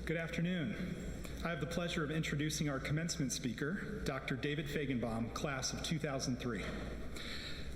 Good afternoon. I have the pleasure of introducing our commencement speaker, Dr. David Faigenbaum, class of 2003.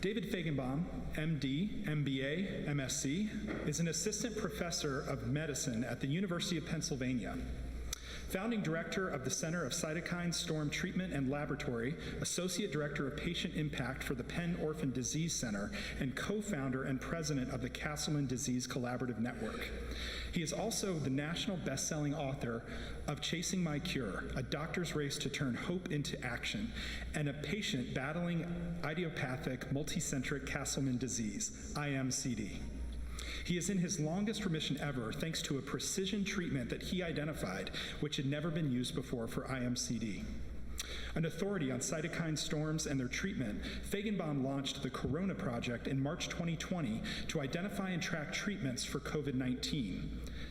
David Faigenbaum, MD, MBA, MSc, is an assistant professor of medicine at the University of Pennsylvania. Founding director of the Center of Cytokine Storm Treatment and Laboratory, associate director of patient impact for the Penn Orphan Disease Center, and co-founder and president of the Castleman Disease Collaborative Network. He is also the national best-selling author of Chasing My Cure, A Doctor's Race to Turn Hope into Action, and a patient battling idiopathic multicentric Castleman disease, IMCD. He is in his longest remission ever thanks to a precision treatment that he identified, which had never been used before for IMCD. An authority on cytokine storms and their treatment, Faigenbaum launched the Corona Project in March 2020 to identify and track treatments for COVID-19.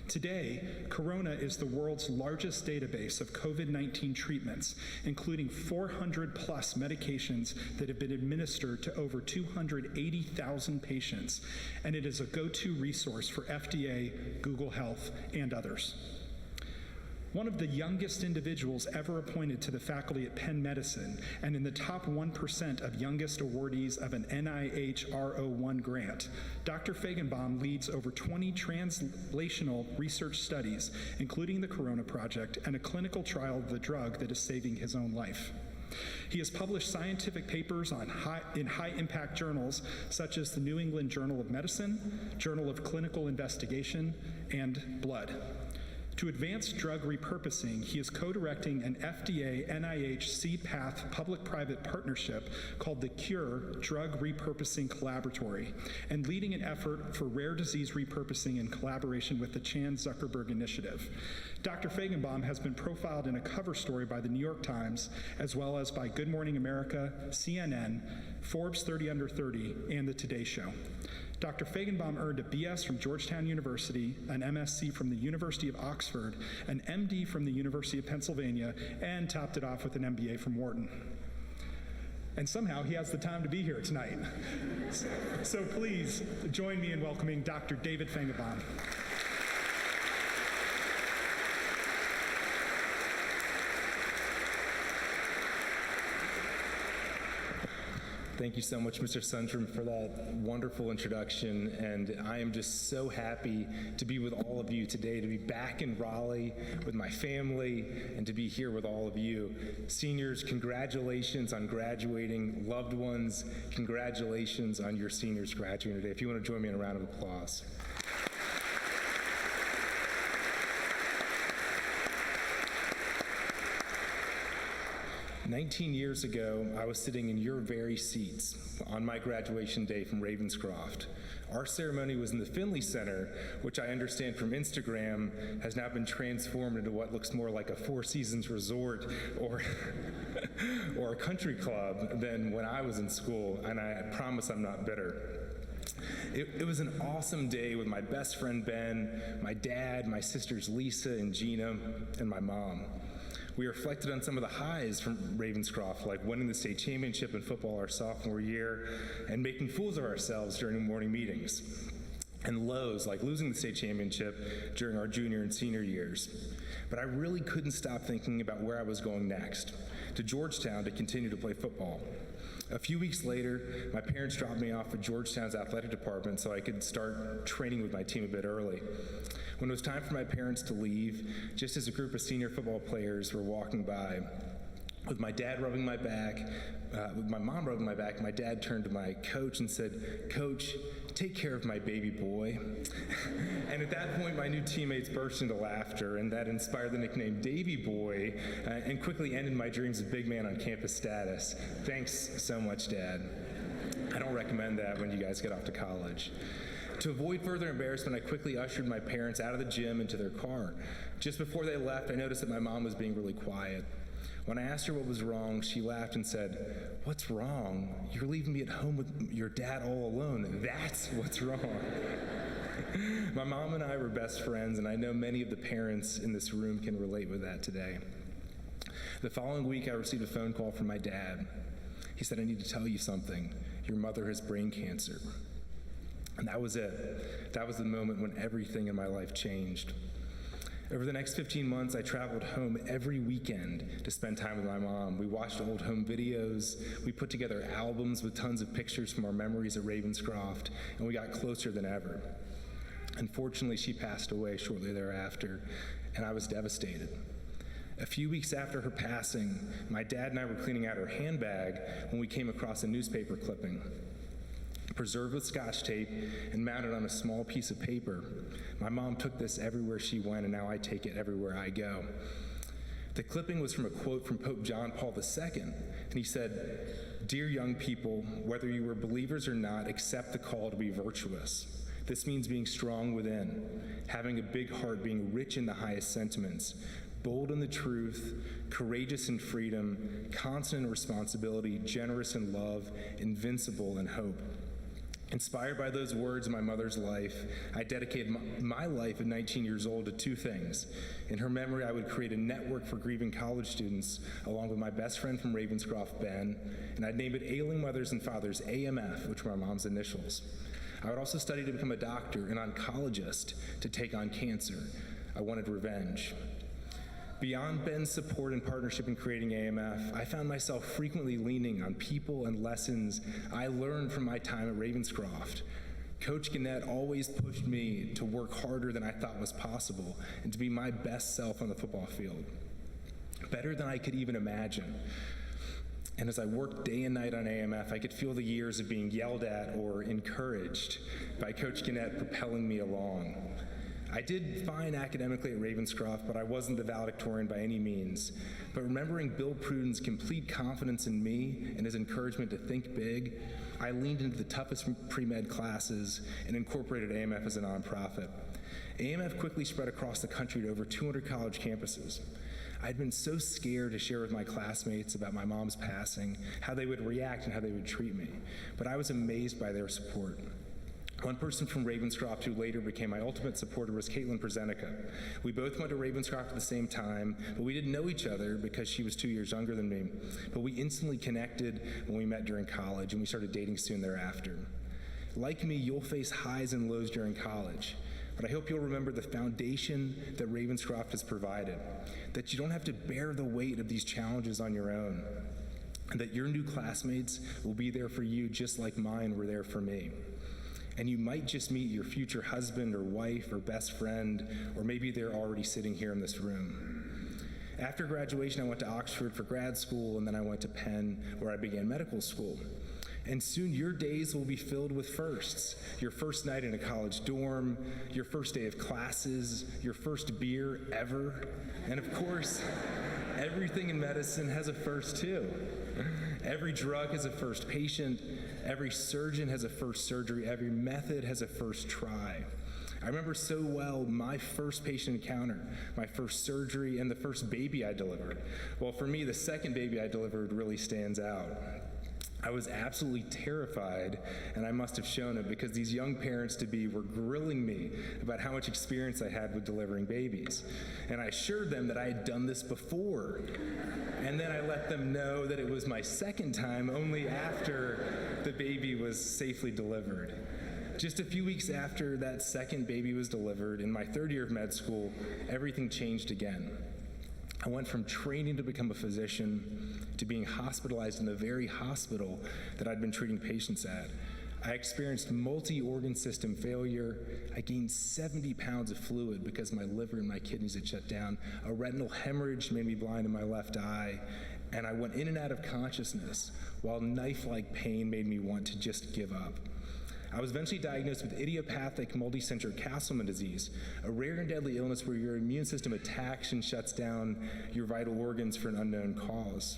Today, Corona is the world's largest database of COVID-19 treatments, including 400 plus medications that have been administered to over 280,000 patients, and it is a go-to resource for FDA, Google Health, and others. One of the youngest individuals ever appointed to the faculty at Penn Medicine, and in the top 1% of youngest awardees of an NIH R01 grant, Dr. Faigenbaum leads over 20 translational research studies, including the Corona Project and a clinical trial of the drug that is saving his own life. He has published scientific papers in high-impact journals such as the New England Journal of Medicine, Journal of Clinical Investigation, and Blood. To advance drug repurposing, he is co-directing an FDA NIH CPATH public-private partnership called the CURE Drug Repurposing Collaboratory, and leading an effort for rare disease repurposing in collaboration with the Chan Zuckerberg Initiative. Dr. Faigenbaum has been profiled in a cover story by the New York Times, as well as by Good Morning America, CNN, Forbes 30 Under 30, and The Today Show. Dr. Faigenbaum earned a BS from Georgetown University, an MSc from the University of Oxford, an MD from the University of Pennsylvania, and topped it off with an MBA from Wharton. And somehow he has the time to be here tonight. So please join me in welcoming Dr. David Faigenbaum. Thank you so much, Mr. Sundstrom, for that wonderful introduction, and I am just so happy to be with all of you today, to be back in Raleigh with my family, and to be here with all of you. Seniors, congratulations on graduating. Loved ones, congratulations on your seniors graduating today. If you want to join me in a round of applause. 19 years ago, I was sitting in your very seats on my graduation day from Ravenscroft. Our ceremony was in the Finley Center, which I understand from Instagram has now been transformed into what looks more like a Four Seasons resort or a country club than when I was in school, and I promise I'm not bitter. It was an awesome day with my best friend Ben, my dad, my sisters Lisa and Gina, and my mom. We reflected on some of the highs from Ravenscroft, like winning the state championship in football our sophomore year and making fools of ourselves during morning meetings, and lows, like losing the state championship during our junior and senior years. But I really couldn't stop thinking about where I was going next, to Georgetown to continue to play football. A few weeks later, my parents dropped me off at Georgetown's athletic department so I could start training with my team a bit early. When it was time for my parents to leave, just as a group of senior football players were walking by, with my dad rubbing my back, with my mom rubbing my back, my dad turned to my coach and said, "Coach, take care of my baby boy." And at that point, my new teammates burst into laughter, and that inspired the nickname Davy Boy, and quickly ended my dreams of big man on campus status. Thanks so much, Dad. I don't recommend that when you guys get off to college. To avoid further embarrassment, I quickly ushered my parents out of the gym into their car. Just before they left, I noticed that my mom was being really quiet. When I asked her what was wrong, she laughed and said, "What's wrong? You're leaving me at home with your dad all alone. That's what's wrong." My mom and I were best friends, and I know many of the parents in this room can relate with that today. The following week, I received a phone call from my dad. He said, "I need to tell you something. Your mother has brain cancer." And that was it. That was the moment when everything in my life changed. Over the next 15 months, I traveled home every weekend to spend time with my mom. We watched old home videos, we put together albums with tons of pictures from our memories at Ravenscroft, and we got closer than ever. Unfortunately, she passed away shortly thereafter, and I was devastated. A few weeks after her passing, my dad and I were cleaning out her handbag when we came across a newspaper clipping. Preserved with Scotch tape and mounted on a small piece of paper. My mom took this everywhere she went, and now I take it everywhere I go. The clipping was from a quote from Pope John Paul II, and he said, "Dear young people, whether you are believers or not, accept the call to be virtuous. This means being strong within, having a big heart, being rich in the highest sentiments, bold in the truth, courageous in freedom, constant in responsibility, generous in love, invincible in hope." Inspired by those words in my mother's life, I dedicated my life at 19 years old to two things. In her memory, I would create a network for grieving college students, along with my best friend from Ravenscroft, Ben, and I'd name it Ailing Mothers and Fathers, AMF, which were my mom's initials. I would also study to become a doctor, an oncologist, to take on cancer. I wanted revenge. Beyond Ben's support and partnership in creating AMF, I found myself frequently leaning on people and lessons I learned from my time at Ravenscroft. Coach Gannett always pushed me to work harder than I thought was possible and to be my best self on the football field, better than I could even imagine. And as I worked day and night on AMF, I could feel the years of being yelled at or encouraged by Coach Gannett propelling me along. I did fine academically at Ravenscroft, but I wasn't the valedictorian by any means. But remembering Bill Pruden's complete confidence in me and his encouragement to think big, I leaned into the toughest pre-med classes and incorporated AMF as a nonprofit. AMF quickly spread across the country to over 200 college campuses. I'd been so scared to share with my classmates about my mom's passing, how they would react and how they would treat me, but I was amazed by their support. One person from Ravenscroft who later became my ultimate supporter was Caitlin Prezenica. We both went to Ravenscroft at the same time, but we didn't know each other because she was 2 years younger than me. But we instantly connected when we met during college, and we started dating soon thereafter. Like me, you'll face highs and lows during college, but I hope you'll remember the foundation that Ravenscroft has provided, that you don't have to bear the weight of these challenges on your own, and that your new classmates will be there for you just like mine were there for me. And you might just meet your future husband or wife or best friend, or maybe they're already sitting here in this room. After graduation, I went to Oxford for grad school, and then I went to Penn, where I began medical school. And soon your days will be filled with firsts. Your first night in a college dorm, your first day of classes, your first beer ever. And of course, everything in medicine has a first too. Every drug has a first patient, every surgeon has a first surgery, every method has a first try. I remember so well my first patient encounter, my first surgery, and the first baby I delivered. Well, for me, the second baby I delivered really stands out. I was absolutely terrified, and I must have shown it because these young parents-to-be were grilling me about how much experience I had with delivering babies. And I assured them that I had done this before. And then I let them know that it was my second time only after the baby was safely delivered. Just a few weeks after that second baby was delivered, in my third year of med school, everything changed again. I went from training to become a physician to being hospitalized in the very hospital that I'd been treating patients at. I experienced multi-organ system failure. I gained 70 pounds of fluid because my liver and my kidneys had shut down. A retinal hemorrhage made me blind in my left eye, and I went in and out of consciousness while knife-like pain made me want to just give up. I was eventually diagnosed with idiopathic multicentric Castleman disease, a rare and deadly illness where your immune system attacks and shuts down your vital organs for an unknown cause.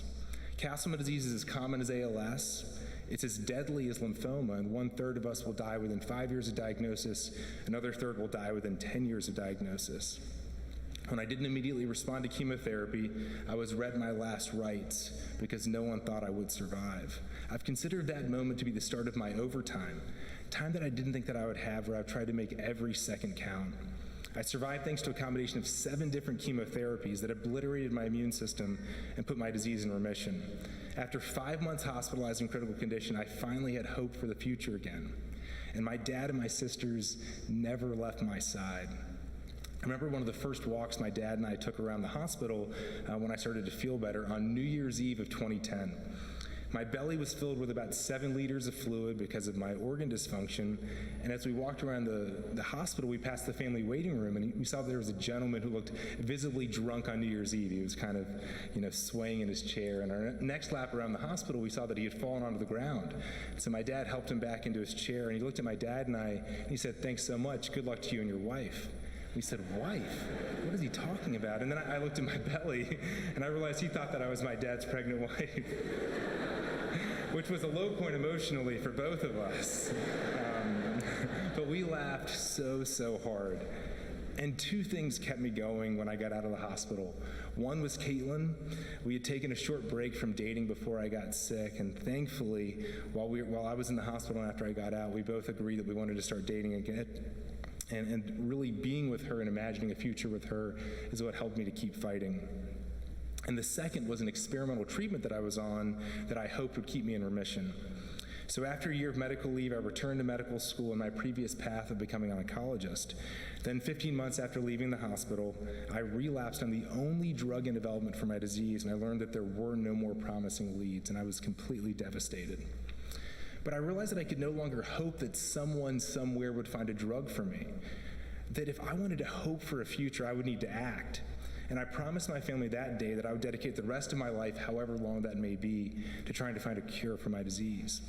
Castleman disease is as common as ALS. It's as deadly as lymphoma, and 1/3 of us will die within 5 years of diagnosis. Another third will die within 10 years of diagnosis. When I didn't immediately respond to chemotherapy, I was read my last rites because no one thought I would survive. I've considered that moment to be the start of my overtime, time that I didn't think that I would have, where I've tried to make every second count. I survived thanks to a combination of 7 different chemotherapies that obliterated my immune system and put my disease in remission. After 5 months hospitalized in critical condition, I finally had hope for the future again. And my dad and my sisters never left my side. I remember one of the first walks my dad and I took around the hospital when I started to feel better on New Year's Eve of 2010. My belly was filled with about 7 liters of fluid because of my organ dysfunction, and as we walked around the hospital, we passed the family waiting room, and we saw there was a gentleman who looked visibly drunk on New Year's Eve. He was kind of, swaying in his chair, and our next lap around the hospital, we saw that he had fallen onto the ground. So my dad helped him back into his chair, and he looked at my dad and I, and he said, "Thanks so much. Good luck to you and your wife." We said, "Wife? What is he talking about?" And then I looked at my belly, and I realized he thought that I was my dad's pregnant wife. Which was a low point emotionally for both of us. But we laughed so hard. And 2 things kept me going when I got out of the hospital. One was Caitlin. We had taken a short break from dating before I got sick, and thankfully, while I was in the hospital and after I got out, we both agreed that we wanted to start dating again. And really being with her and imagining a future with her is what helped me to keep fighting. And the second was an experimental treatment that I was on that I hoped would keep me in remission. So after a year of medical leave, I returned to medical school in my previous path of becoming an oncologist. Then 15 months after leaving the hospital, I relapsed on the only drug in development for my disease, and I learned that there were no more promising leads, and I was completely devastated. But I realized that I could no longer hope that someone somewhere would find a drug for me. That if I wanted to hope for a future, I would need to act. And I promised my family that day that I would dedicate the rest of my life, however long that may be, to trying to find a cure for my disease.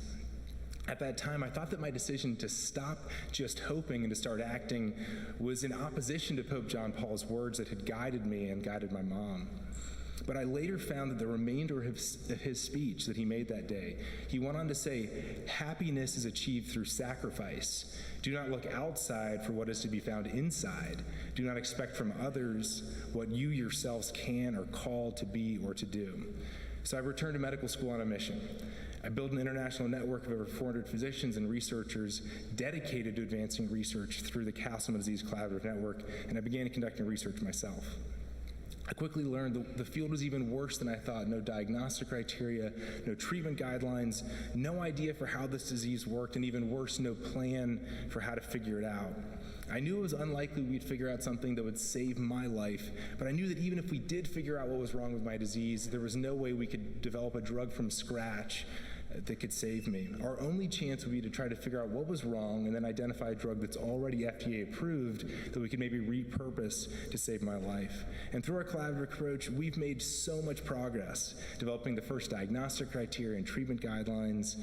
At that time, I thought that my decision to stop just hoping and to start acting was in opposition to Pope John Paul's words that had guided me and guided my mom. But I later found that the remainder of his speech that he made that day, he went on to say, "Happiness is achieved through sacrifice. Do not look outside for what is to be found inside. Do not expect from others what you yourselves can or called to be or to do." So I returned to medical school on a mission. I built an international network of over 400 physicians and researchers dedicated to advancing research through the Castleman Disease Collaborative Network, and I began conducting research myself. I quickly learned the field was even worse than I thought. No diagnostic criteria, no treatment guidelines, no idea for how this disease worked, and even worse, no plan for how to figure it out. I knew it was unlikely we'd figure out something that would save my life, but I knew that even if we did figure out what was wrong with my disease, there was no way we could develop a drug from scratch that could save me. Our only chance would be to try to figure out what was wrong and then identify a drug that's already FDA approved that we could maybe repurpose to save my life. And through our collaborative approach, we've made so much progress, developing the first diagnostic criteria and treatment guidelines,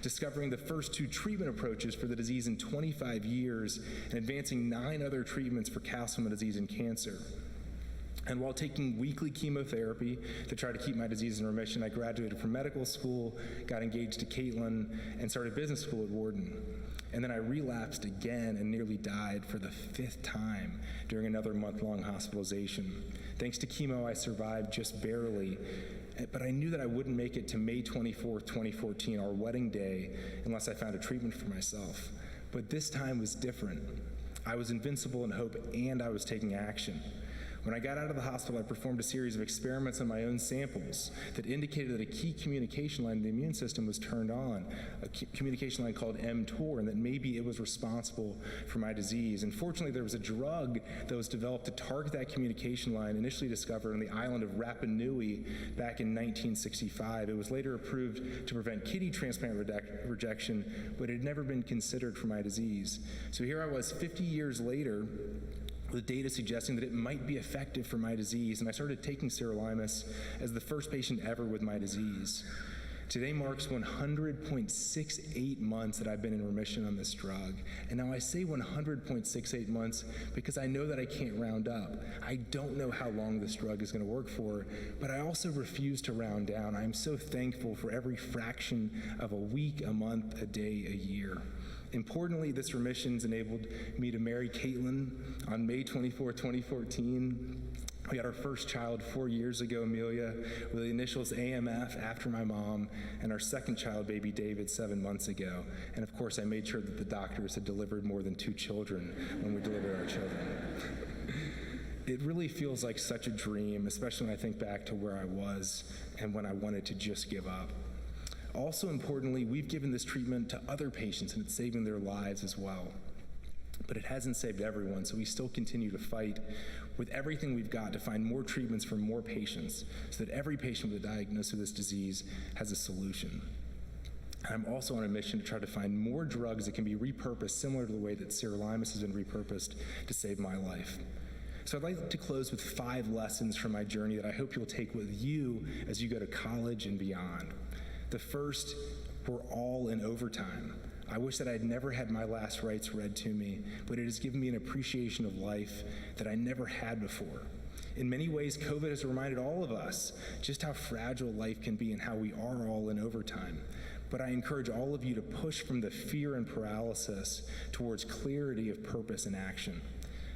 discovering the first 2 treatment approaches for the disease in 25 years, and advancing 9 other treatments for Castleman disease and cancer. And while taking weekly chemotherapy to try to keep my disease in remission, I graduated from medical school, got engaged to Caitlin, and started business school at Wharton. And then I relapsed again and nearly died for the 5th time during another month-long hospitalization. Thanks to chemo, I survived just barely, but I knew that I wouldn't make it to May 24th, 2014, our wedding day, unless I found a treatment for myself. But this time was different. I was invincible in hope, and I was taking action. When I got out of the hospital, I performed a series of experiments on my own samples that indicated that a key communication line in the immune system was turned on, a communication line called mTOR, and that maybe it was responsible for my disease. And fortunately, there was a drug that was developed to target that communication line, initially discovered on the island of Rapa Nui back in 1965. It was later approved to prevent kidney transplant rejection, but it had never been considered for my disease. So here I was 50 years later, with data suggesting that it might be effective for my disease, and I started taking sirolimus as the first patient ever with my disease. Today marks 100.68 months that I've been in remission on this drug. And now I say 100.68 months because I know that I can't round up. I don't know how long this drug is going to work for, but I also refuse to round down. I'm so thankful for every fraction of a week, a month, a day, a year. Importantly, this remission's enabled me to marry Caitlin on May 24, 2014. We had our first child 4 years ago, Amelia, with the initials AMF after my mom, and our second child, baby David, 7 months ago. And of course, I made sure that the doctors had delivered more than 2 children when we delivered our children. It really feels like such a dream, especially when I think back to where I was and when I wanted to just give up. Also importantly, we've given this treatment to other patients and it's saving their lives as well. But it hasn't saved everyone, so we still continue to fight with everything we've got to find more treatments for more patients so that every patient with a diagnosis of this disease has a solution. And I'm also on a mission to try to find more drugs that can be repurposed similar to the way that sirolimus has been repurposed to save my life. So I'd like to close with 5 lessons from my journey that I hope you'll take with you as you go to college and beyond. The first, we're all in overtime. I wish that I'd never had my last rites read to me, but it has given me an appreciation of life that I never had before. In many ways, COVID has reminded all of us just how fragile life can be and how we are all in overtime. But I encourage all of you to push from the fear and paralysis towards clarity of purpose and action.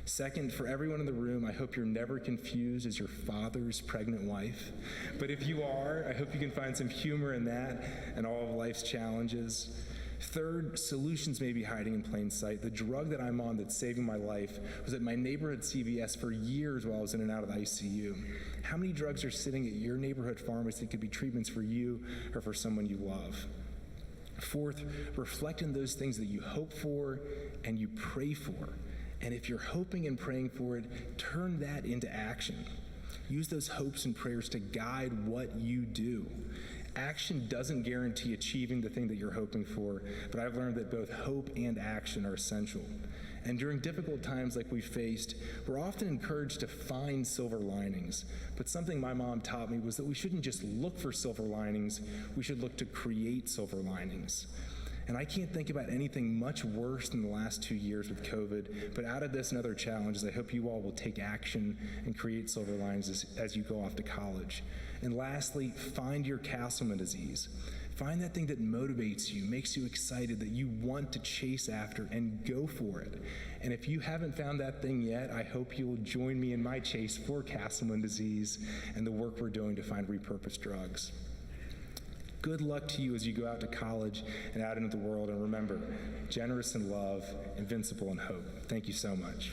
Second, for everyone in the room, I hope you're never confused as your father's pregnant wife. But if you are, I hope you can find some humor in that and all of life's challenges. Third, solutions may be hiding in plain sight. The drug that I'm on that's saving my life was at my neighborhood CVS for years while I was in and out of the ICU. How many drugs are sitting at your neighborhood pharmacy that could be treatments for you or for someone you love? Fourth, reflect on those things that you hope for and you pray for. And if you're hoping and praying for it, turn that into action. Use those hopes and prayers to guide what you do. Action doesn't guarantee achieving the thing that you're hoping for, but I've learned that both hope and action are essential. And during difficult times like we faced, we're often encouraged to find silver linings. But something my mom taught me was that we shouldn't just look for silver linings, we should look to create silver linings. And I can't think about anything much worse than the last 2 years with COVID, but out of this and other challenges, I hope you all will take action and create silver linings as you go off to college. And lastly, find your Castleman disease. Find that thing that motivates you, makes you excited, that you want to chase after, and go for it. And if you haven't found that thing yet, I hope you will join me in my chase for Castleman disease and the work we're doing to find repurposed drugs. Good luck to you as you go out to college and out into the world. And remember, generous in love, invincible in hope. Thank you so much.